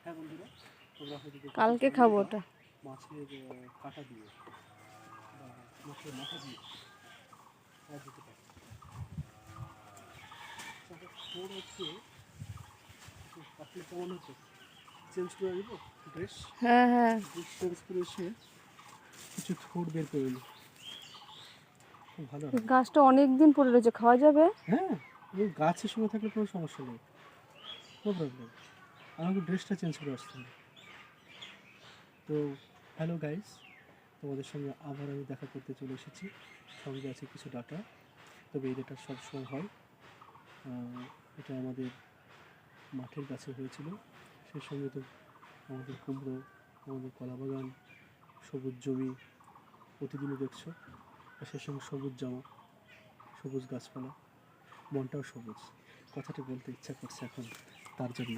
হ্যাঁ বন্ধুরা, তোমরা হয়তো দেখেছো কালকে খাবো ওটা। মাছের কাঁটা দিয়ে বা মাছের মাথা দিয়ে দিতে পারে। তোর হচ্ছে কাটলে কেমন হচ্ছে, চেঞ্জ করে দিব ড্রেস, হ্যাঁ হ্যাঁ, ড্রেস চেঞ্জ করে এসে কিছু থোড় বের করে নিই, খুব ভালো এই হয়। গাছটা অনেক দিন পড়ে রয়েছে, খাওয়া যাবে? হ্যাঁ, ওই গাছের সঙ্গে থাকলে কোনো সমস্যা নেই, নো প্রবলেম। আমাকে ড্রেসটা চেঞ্জ করে আসতে হবে। তো হ্যালো গাইস, তোমাদের সঙ্গে আবার আমি দেখা করতে চলে এসেছি। সঙ্গে আছে কিছু ডাটা, তবে এই ডাটা সবসময় হয়। এটা আমাদের মাঠের কাছে হয়েছিল, সেই সঙ্গে তো আমাদের কুমড়ো, আমাদের কলা বাগান, সবুজ জমি প্রতিদিনই দেখছো, আর সেই সঙ্গে সবুজ জামা, সবুজ গাছপালা, মনটাও সবুজ। কথাটা বলতে ইচ্ছা করছে এখন, তার জন্য